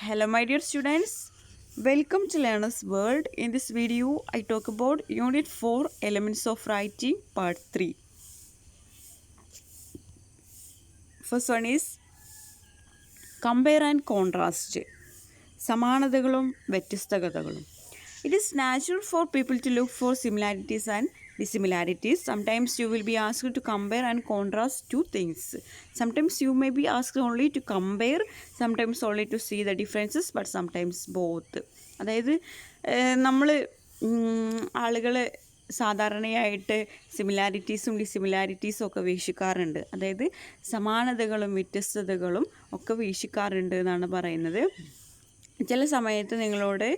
Hello my dear students, welcome to Learner's World. In this video, I talk about Unit 4 Elements of Writing Part 3. First one is Compare and Contrast. സമാനതകളും വ്യത്യസ്തതകളും. It is natural for people to look for similarities and dissimilarities. Sometimes you will be asked to compare and contrast two things. Sometimes you may be asked only to compare, sometimes only to see the differences, but sometimes both. അതായത് നമ്മൾ ആളുകൾ സാധാരണയായിട്ട് സിമിലാരിറ്റീസും ഡിസിമിലാരിറ്റീസും ഒക്കെ വീക്ഷിക്കാറുണ്ട്. അതായത് സമാനതകളും വ്യത്യസ്തതകളും ഒക്കെ വീക്ഷിക്കാറുണ്ട് എന്നാണ് പറയുന്നത്. ചില സമയത്ത് നിങ്ങളോട്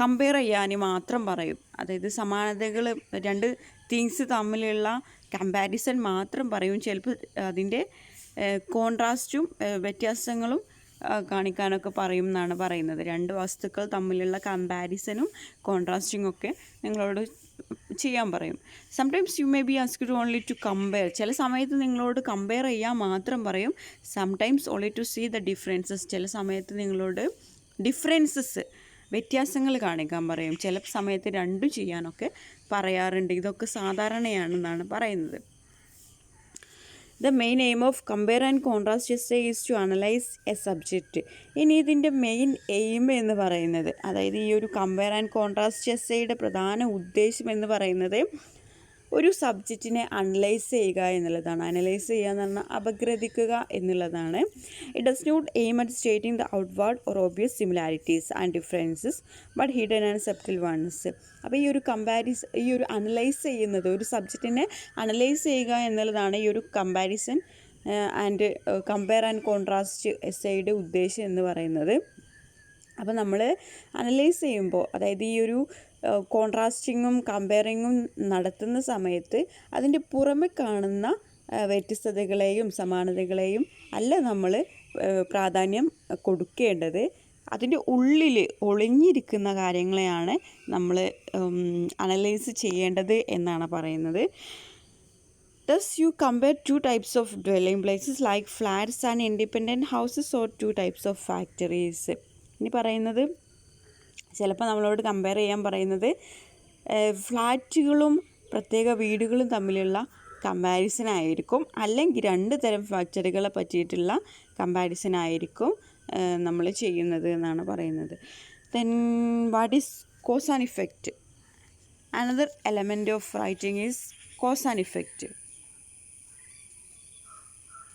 കമ്പയർ ചെയ്യാൻ മാത്രം പറയും. അതായത് സമാനതകൾ രണ്ട് തിങ്സ് തമ്മിലുള്ള കമ്പാരിസൺ മാത്രം പറയും. ചിലപ്പോൾ അതിൻ്റെ കോൺട്രാസ്റ്റും വ്യത്യാസങ്ങളും കാണിക്കാനൊക്കെ പറയും എന്നാണ് പറയുന്നത്. രണ്ട് വസ്തുക്കൾ തമ്മിലുള്ള കമ്പാരിസനും കോൺട്രാസ്റ്റിംഗ് ഒക്കെ നിങ്ങളോട് ചെയ്യാൻ പറയും. Sometimes you may be asked only to compare. ചില സമയത്ത് നിങ്ങളോട് കമ്പയർ ചെയ്യാൻ മാത്രം പറയും. Sometimes only to see the differences. ചില സമയത്ത് നിങ്ങളോട് ഡിഫറൻസസ് വ്യത്യാസങ്ങൾ കാണിക്കാൻ പറയും. ചില സമയത്ത് രണ്ടും ചെയ്യാനൊക്കെ പറയാറുണ്ട്. ഇതൊക്കെ സാധാരണയാണെന്നാണ് പറയുന്നത്. The main aim of compare and contrast essay is to analyze a subject. ഇനി ഇതിൻ്റെ മെയിൻ എയിം എന്ന് പറയുന്നത്, അതായത് ഈ ഒരു കമ്പയർ ആൻഡ് കോൺട്രാസ്റ്റ് എസ്സേയുടെ പ്രധാന ഉദ്ദേശം എന്ന് പറയുന്നത് ഒരു സബ്ജക്റ്റിനെ അനലൈസ് ചെയ്യുക എന്നുള്ളതാണ്. അനലൈസ് ചെയ്യുക എന്ന് പറഞ്ഞാൽ അപഗ്രഥിക്കുക എന്നുള്ളതാണ്. It does not aim at stating the outward or obvious similarities and differences but hidden and subtle ones. അപ്പോൾ ഈ ഒരു അനലൈസ് ചെയ്യുന്നത്, ഒരു സബ്ജക്റ്റിനെ അനലൈസ് ചെയ്യുക എന്നുള്ളതാണ് ഈ ഒരു comparison and compare and contrast എസ്സേയുടെ ഉദ്ദേശം എന്ന് പറയുന്നത്. അപ്പോൾ നമ്മൾ അനലൈസ് ചെയ്യുമ്പോൾ, അതായത് ഈ ഒരു കോൺട്രാസ്റ്റിങ്ങും കമ്പയറിങ്ങും നടത്തുന്ന സമയത്ത് അതിൻ്റെ പുറമെ കാണുന്ന വ്യത്യസ്തതകളെയും സമാനതകളെയും അല്ല നമ്മൾ പ്രാധാന്യം കൊടുക്കേണ്ടത്. അതിൻ്റെ ഉള്ളിൽ ഒളിഞ്ഞിരിക്കുന്ന കാര്യങ്ങളെയാണ് നമ്മൾ അനലൈസ് ചെയ്യേണ്ടത് എന്നാണ് പറയുന്നത്. Thus you compare two types of dwelling places like flats and independent houses or two types of factories. ഇനി പറയുന്നത്, ചിലപ്പോൾ നമ്മളോട് കമ്പയർ ചെയ്യാൻ പറയുന്നത് ഫ്ലാറ്റുകളും പ്രത്യേക വീടുകളും തമ്മിലുള്ള കമ്പാരിസൺ ആയിരിക്കും, അല്ലെങ്കിൽ രണ്ട് തരം ഫാക്ടറികളെ പറ്റിയിട്ടുള്ള കമ്പാരിസൺ ആയിരിക്കും നമ്മൾ ചെയ്യുന്നത് എന്നാണ് പറയുന്നത്. Then what is cause and effect? Another element of writing is cause and effect.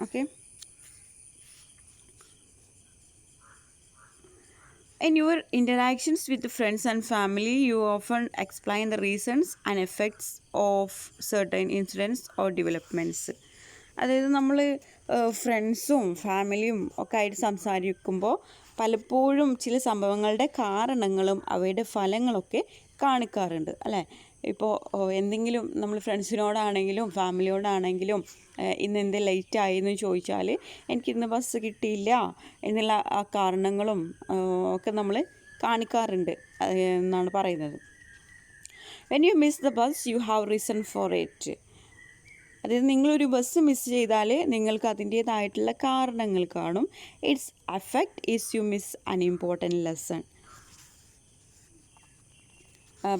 Okay, in your interactions with friends and family, you often explain the reasons and effects of certain incidents or developments. അതായത് നമ്മൾ ഫ്രണ്ട്സും ഫാമിലിയും ഒക്കെ ആയിട്ട് സംസാരിക്കുമ്പോൾ പലപ്പോഴും ചില സംഭവങ്ങളുടെ കാരണങ്ങളും അവയുടെ ഫലങ്ങളൊക്കെ കാണിക്കാറുണ്ട്, അല്ലേ? ഇപ്പോൾ എന്തെങ്കിലും നമ്മൾ ഫ്രണ്ട്സിനോടാണെങ്കിലും ഫാമിലിയോടാണെങ്കിലും ഇന്ന് എന്ത് ലേറ്റ് ആയെന്ന് ചോദിച്ചാൽ എനിക്കിന്ന് ബസ് കിട്ടിയില്ല എന്നുള്ള ആ കാരണങ്ങളും ഒക്കെ നമ്മൾ കാണിക്കാറുണ്ട് എന്നാണ് പറയുന്നത്. When you miss the bus you have reason for it. അതായത് നിങ്ങളൊരു ബസ് മിസ് ചെയ്താൽ നിങ്ങൾക്ക് അതിൻ്റേതായിട്ടുള്ള കാരണങ്ങൾ കാണും. It's affect is you miss അൻ ഇമ്പോർട്ടൻറ്റ് ലെസൺ.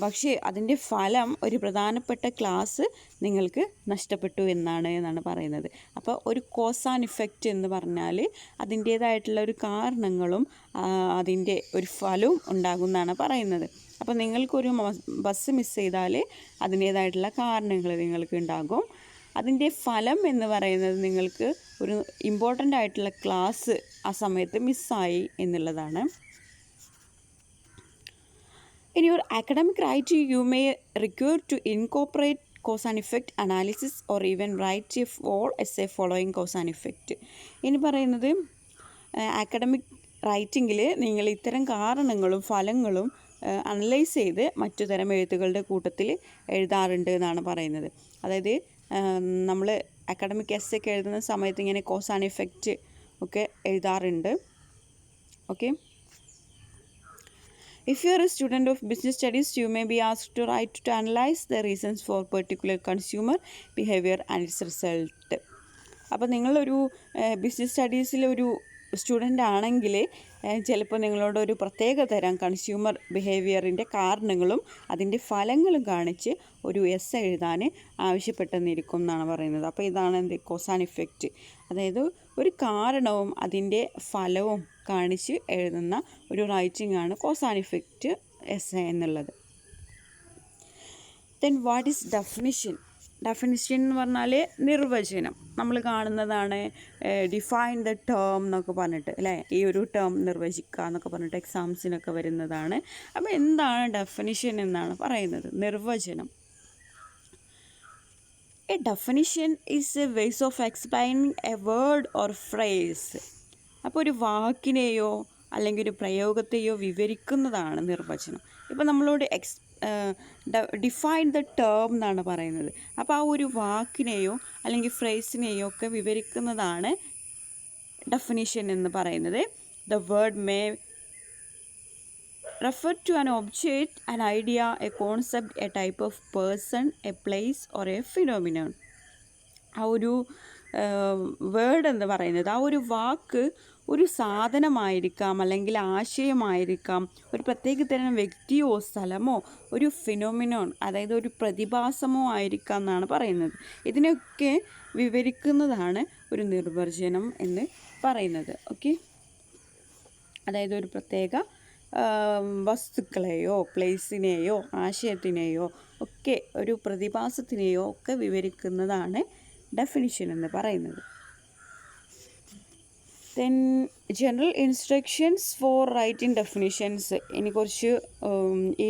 പക്ഷേ അതിൻ്റെ ഫലം ഒരു പ്രധാനപ്പെട്ട ക്ലാസ് നിങ്ങൾക്ക് നഷ്ടപ്പെട്ടു എന്നാണ് പറയുന്നത്. അപ്പോൾ ഒരു കോസ് ആൻഡ് ഇഫക്റ്റ് എന്ന് പറഞ്ഞാൽ അതിൻ്റേതായിട്ടുള്ള ഒരു കാരണങ്ങളും അതിൻ്റെ ഒരു ഫലവും ഉണ്ടാകുമെന്നാണ് പറയുന്നത്. അപ്പോൾ നിങ്ങൾക്കൊരു ബസ് മിസ് ചെയ്താൽ അതിൻ്റേതായിട്ടുള്ള കാരണങ്ങൾ നിങ്ങൾക്ക് ഉണ്ടാകും. അതിൻ്റെ ഫലം എന്ന് പറയുന്നത് നിങ്ങൾക്ക് ഒരു ഇമ്പോർട്ടൻ്റ് ആയിട്ടുള്ള ക്ലാസ് ആ സമയത്ത് മിസ്സായി എന്നുള്ളതാണ്. In your academic writing, you may require to incorporate cause and effect analysis or even write a full essay following cause and effect. ഇനി പറയുന്നത്, അക്കാഡമിക് റൈറ്റിങ്ങിൽ നിങ്ങൾ ഇത്തരം കാരണങ്ങളും ഫലങ്ങളും അനലൈസ് ചെയ്ത് മറ്റു തരം എഴുത്തുകളുടെ കൂട്ടത്തിൽ എഴുതാറുണ്ട് എന്നാണ് പറയുന്നത്. അതായത് നമ്മൾ അക്കാഡമിക് എസ്സേക്ക് എഴുതുന്ന സമയത്ത് ഇങ്ങനെ കോസ് ആൻഡ് ഇഫക്റ്റ് ഒക്കെ എഴുതാറുണ്ട്. Okay, if you are a student of business studies, you may be asked to write to analyze the reasons for particular consumer behavior and its result. അപ്പോൾ നിങ്ങളൊരു ബിസിനസ് സ്റ്റഡീസിലൊരു സ്റ്റുഡൻ്റ് ആണെങ്കിൽ ചിലപ്പോൾ നിങ്ങളോടൊരു പ്രത്യേക തരം consumer ബിഹേവിയറിൻ്റെ കാരണങ്ങളും അതിൻ്റെ ഫലങ്ങളും കാണിച്ച് ഒരു എസ് എഴുതാൻ ആവശ്യപ്പെട്ടെന്നിരിക്കും എന്നാണ് പറയുന്നത്. അപ്പോൾ ഇതാണ് എന്ത് കോസ് ആൻഡ് ഇഫക്റ്റ്, അതായത് ഒരു കാരണവും അതിൻ്റെ ഫലവും കാണിച്ച് എഴുതുന്ന ഒരു റൈറ്റിംഗ് ആണ് കോസ് ആൻഡ് ഇഫക്റ്റ് എസ് എന്നുള്ളത്. Then what is definition? Definition എന്ന് പറഞ്ഞാൽ നിർവചനം. നമ്മൾ കാണുന്നതാണ് ഡിഫൈൻ ദ ടേം എന്നൊക്കെ പറഞ്ഞിട്ട് അല്ലേ, ഈ ഒരു ടേം നിർവചിക്കുക എന്നൊക്കെ പറഞ്ഞിട്ട് എക്സാംസിനൊക്കെ വരുന്നതാണ്. അപ്പോൾ എന്താണ് ഡെഫിനിഷൻ എന്നാണ് പറയുന്നത്, നിർവചനം. A definition is A ways of explaining A word or phrase. അപ്പോൾ ഒരു വാക്കിനെയോ അല്ലെങ്കിൽ ഒരു പ്രയോഗത്തെയോ വിവരിക്കുന്നതാണ് നിർവചനം. ഇപ്പോൾ നമ്മളോട് ഡിഫൈൻ ദ ടേം എന്നാണ് പറയുന്നത്. അപ്പോൾ ആ ഒരു വാക്കിനെയോ അല്ലെങ്കിൽ ഫ്രേസിനെയോ ഒക്കെ വിവരിക്കുന്നതാണ് ഡെഫിനിഷൻ എന്ന് പറയുന്നത്. The word may refer to an object, an idea, a concept, a type of person, a place or a phenomenon. ആ ഒരു വേർഡ് എന്ന് പറയുന്നത്, ആ ഒരു വാക്ക് ഒരു സാധനമായിരിക്കാം, അല്ലെങ്കിൽ ആശയമായിരിക്കാം, ഒരു പ്രത്യേക തരം വ്യക്തിയോ സ്ഥലമോ ഒരു ഫിനോമിനോൺ, അതായത് ഒരു പ്രതിഭാസമോ ആയിരിക്കാം എന്നാണ് പറയുന്നത്. ഇതിനൊക്കെ വിവരിക്കുന്നതാണ് ഒരു നിർവചനം എന്ന് പറയുന്നത്. ഓക്കെ, അതായത് ഒരു പ്രത്യേക വസ്തുക്കളെയോ പ്ലേസിനെയോ ആശയത്തിനെയോ ഒക്കെ ഒരു പ്രതിഭാസത്തിനെയോ ഒക്കെ വിവരിക്കുന്നതാണ് ഡെഫിനിഷൻ എന്ന് പറയുന്നത്. Then general instructions four writing definitions. ഇനി കുറച്ച് ഈ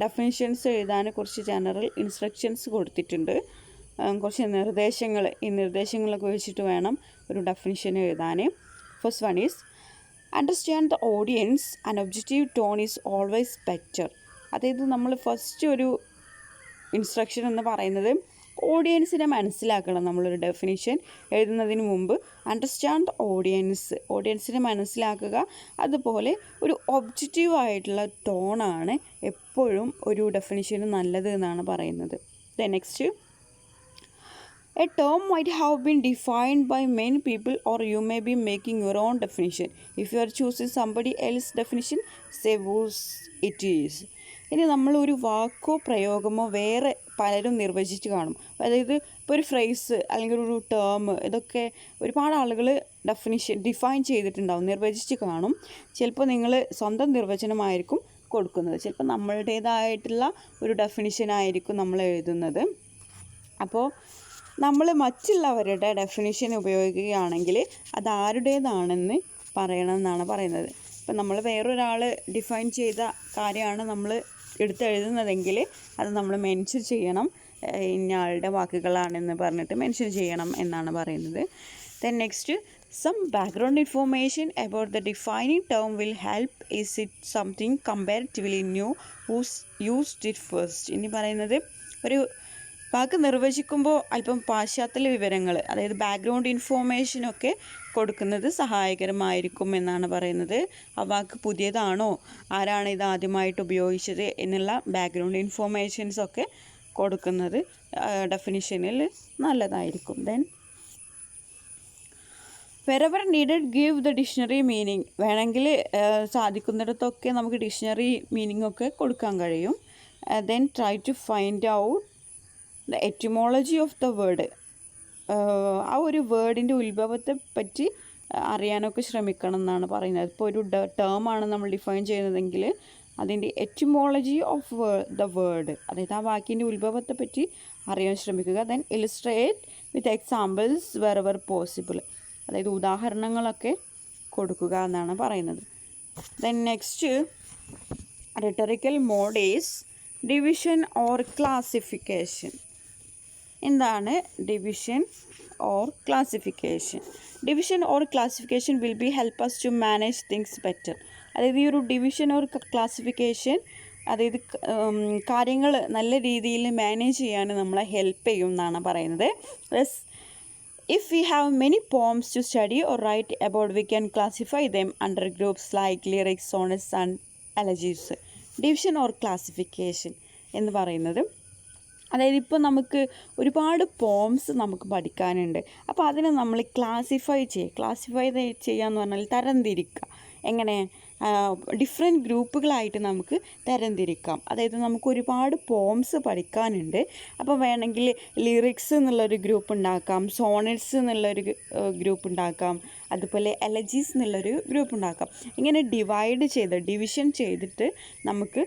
ഡെഫിനിഷൻസ് എഴുതാൻ കുറച്ച് ജനറൽ ഇൻസ്ട്രക്ഷൻസ് കൊടുത്തിട്ടുണ്ട്, കുറച്ച് നിർദ്ദേശങ്ങൾ. ഈ നിർദ്ദേശങ്ങളൊക്കെ വെച്ചിട്ട് വേണം ഒരു ഡെഫിനിഷൻ എഴുതാൻ. First one is understand the audience, and objective tone is always better. അതായത് നമ്മൾ ഫസ്റ്റ് ഒരു ഇൻസ്ട്രക്ഷൻ എന്ന് പറയുന്നത് ഓഡിയൻസിനെ മനസ്സിലാക്കണം. നമ്മളൊരു ഡെഫിനിഷൻ എഴുതുന്നതിന് മുമ്പ് അണ്ടർസ്റ്റാൻഡ് ദ ഓഡിയൻസിനെ മനസ്സിലാക്കുക. അതുപോലെ ഒരു ഒബ്ജക്റ്റീവായിട്ടുള്ള ടോണാണ് എപ്പോഴും ഒരു ഡെഫിനിഷന് നല്ലത് എന്നാണ് പറയുന്നത്. Then next, a term might have been defined by many people, or you may be making your own definition. If you are choosing somebody else's definition, say whose it is. ഇനി നമ്മളൊരു വാക്കോ പ്രയോഗമോ വേറെ പലരും നിർവചിച്ച് കാണും. അതായത് ഇപ്പോൾ ഒരു ഫ്രേസ് അല്ലെങ്കിൽ ഒരു ടേം, ഇതൊക്കെ ഒരുപാട് ആളുകൾ ഡിഫൈൻ ചെയ്തിട്ടുണ്ടാവും, നിർവചിച്ച് കാണും. ചിലപ്പോൾ നിങ്ങൾ സ്വന്തം നിർവചനമായിരിക്കും കൊടുക്കുന്നത്, ചിലപ്പോൾ നമ്മളുടേതായിട്ടുള്ള ഒരു ഡെഫിനിഷനായിരിക്കും നമ്മൾ എഴുതുന്നത്. അപ്പോൾ നമ്മൾ മറ്റുള്ളവരുടെ ഡെഫിനിഷൻ ഉപയോഗിക്കുകയാണെങ്കിൽ അത് ആരുടേതാണെന്ന് പറയണമെന്നാണ് പറയുന്നത്. ഇപ്പം നമ്മൾ വേറൊരാൾ ഡിഫൈൻ ചെയ്ത കാര്യമാണ് നമ്മൾ എടുത്തെഴുതുന്നതെങ്കിൽ അത് നമ്മൾ മെൻഷൻ ചെയ്യണം, ഇന്നയാളുടെ വാക്കുകളാണെന്ന് പറഞ്ഞിട്ട് മെൻഷൻ ചെയ്യണം എന്നാണ് പറയുന്നത്. Then next, some background information about the defining term will help. Is it something comparatively new, who's used it first. ഇനി പറയുന്നത് ഒരു വാക്ക് നിർവചിക്കുമ്പോൾ അല്പം പാശ്ചാത്തല വിവരങ്ങൾ, അതായത് ബാക്ക്ഗ്രൗണ്ട് ഇൻഫോർമേഷനൊക്കെ കൊടുക്കുന്നത് സഹായകരമായിരിക്കും എന്നാണ് പറയുന്നത്. ആ വാക്ക് പുതിയതാണോ, ആരാണ് ഇത് ആദ്യമായിട്ട് ഉപയോഗിച്ചത് എന്നുള്ള ബാക്ക്ഗ്രൗണ്ട് ഇൻഫോർമേഷൻസൊക്കെ കൊടുക്കുന്നത് ഡെഫിനിഷനിൽ നല്ലതായിരിക്കും. Then wherever needed give the dictionary meaning. വേണമെങ്കിൽ സാധിക്കുന്നിടത്തൊക്കെ നമുക്ക് ഡിക്ഷണറി മീനിങ് ഒക്കെ കൊടുക്കാൻ കഴിയും. Then try to find out the etymology of the word. ആ ഒരു വേർഡിൻ്റെ ഉത്ഭവത്തെ പറ്റി അറിയാനൊക്കെ ശ്രമിക്കണം എന്നാണ് പറയുന്നത്. ഇപ്പോൾ ഒരു ടേമാണ് നമ്മൾ ഡിഫൈൻ ചെയ്യുന്നതെങ്കിൽ അതിൻ്റെ എറ്റിമോളജി ഓഫ് ദ വേർഡ്, അതായത് ആ വാക്കിൻ്റെ ഉത്ഭവത്തെ പറ്റി അറിയാൻ ശ്രമിക്കുക. Then illustrate with examples wherever possible, അതായത് ഉദാഹരണങ്ങളൊക്കെ കൊടുക്കുക എന്നാണ് പറയുന്നത്. Then next, rhetorical mode is division or classification. എന്താണ് division or classification? Division or classification will be help us to manage things better. അതായത് ഈ ഒരു ഡിവിഷൻ ഓർ ക്ലാസിഫിക്കേഷൻ, അതായത് കാര്യങ്ങൾ നല്ല രീതിയിൽ മാനേജ് ചെയ്യാൻ നമ്മളെ ഹെൽപ്പ് ചെയ്യും എന്നാണ് പറയുന്നത്. If we have many poems to study or write about, we can classify them under groups like lyrics, sonnets and elegies. Division or classification എന്ന് പറയുന്നത് അതായത് ഇപ്പോൾ നമുക്ക് ഒരുപാട് പോംസ് നമുക്ക് പഠിക്കാനുണ്ട്. അപ്പോൾ അതിനെ നമ്മൾ ക്ലാസിഫൈ ചെയ്യാന്ന് പറഞ്ഞാൽ തരംതിരിക്കുക. എങ്ങനെ? ഡിഫറെൻറ്റ് ഗ്രൂപ്പുകളായിട്ട് നമുക്ക് തരംതിരിക്കാം. അതായത് നമുക്ക് ഒരുപാട് പോംസ് പഠിക്കാനുണ്ട്. അപ്പോൾ വേണമെങ്കിൽ ലിറിക്സ് എന്നുള്ളൊരു ഗ്രൂപ്പ് ഉണ്ടാക്കാം, സോണറ്റ്സ് എന്നുള്ളൊരു ഗ്രൂപ്പ് ഉണ്ടാക്കാം, അതുപോലെ എലജീസ് എന്നുള്ളൊരു ഗ്രൂപ്പ് ഉണ്ടാക്കാം. ഇങ്ങനെ ഡിവിഷൻ ചെയ്തിട്ട് നമുക്ക്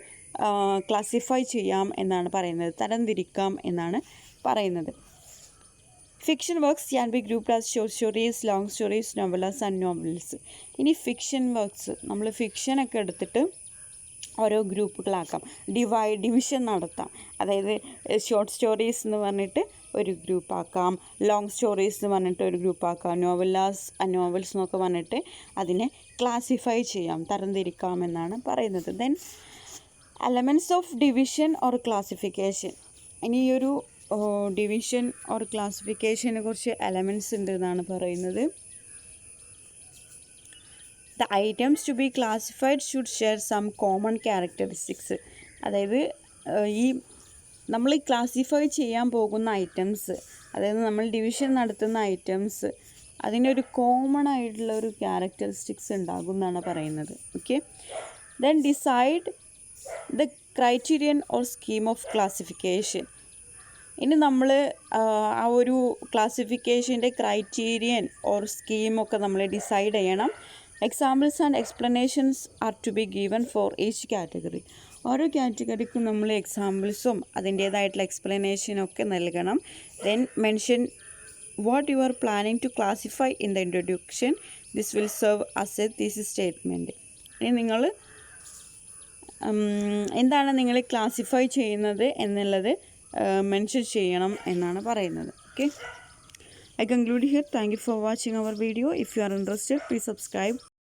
ക്ലാസിഫൈ ചെയ്യാം എന്നാണ് പറയുന്നത്, തരംതിരിക്കാം എന്നാണ് പറയുന്നത്. Fiction works can be grouped as short stories, long stories, novellas and novels. ഇനി ഫിക്ഷൻ വർക്ക്സ് നമ്മൾ ഫിക്ഷനൊക്കെ എടുത്തിട്ട് ഓരോ ഗ്രൂപ്പുകളാക്കാം, ഡിവിഷൻ നടത്താം. അതായത് ഷോർട്ട് സ്റ്റോറീസ് എന്ന് പറഞ്ഞിട്ട് ഒരു ഗ്രൂപ്പാക്കാം, ലോങ് സ്റ്റോറീസ് എന്ന് പറഞ്ഞിട്ട് ഒരു ഗ്രൂപ്പാക്കാം, നോവൽസ് എന്നൊക്കെ പറഞ്ഞിട്ട് അതിനെ ക്ലാസിഫൈ ചെയ്യാം, തരംതിരിക്കാം എന്നാണ് പറയുന്നത്. Then elements of division or classification. ഇനി ഈ ഒരു ഡിവിഷൻ ഓർ ക്ലാസിഫിക്കേഷനെ കുറിച്ച് എലമെൻറ്റ്സ് ഉണ്ട് എന്നാണ് പറയുന്നത്. The items to be classified should share some common characteristics. അതായത് ഈ നമ്മൾ ക്ലാസിഫൈ ചെയ്യാൻ പോകുന്ന ഐറ്റംസ്, അതായത് നമ്മൾ ഡിവിഷൻ നടത്തുന്ന ഐറ്റംസ്, അതിനൊരു കോമൺ ആയിട്ടുള്ള ഒരു ക്യാരക്ടറിസ്റ്റിക്സ് ഉണ്ടാകും എന്നാണ് പറയുന്നത്. Okay, then decide the criterion or scheme of classification. ഇനി നമ്മൾ ആ ഒരു ക്ലാസിഫിക്കേഷൻ്റെ ക്രൈറ്റീരിയൻ ഓർ സ്കീമൊക്കെ നമ്മൾ ഡിസൈഡ് ചെയ്യണം. Examples and explanations are to be given for each category. ഓരോ കാറ്റഗറിക്കും നമ്മൾ എക്സാമ്പിൾസും അതിൻ്റേതായിട്ടുള്ള എക്സ്പ്ലനേഷനൊക്കെ നൽകണം. Then mention what you are planning to classify in the introduction. This will serve as a thesis statement. ഇനി നിങ്ങൾ എന്താണ് നിങ്ങൾ ക്ലാസിഫൈ ചെയ്യുന്നത് എന്നുള്ളത് മെൻഷൻ ചെയ്യണം എന്നാണ് പറയുന്നത്. Okay, I conclude here. Thank you for watching our video. If you are interested, please subscribe.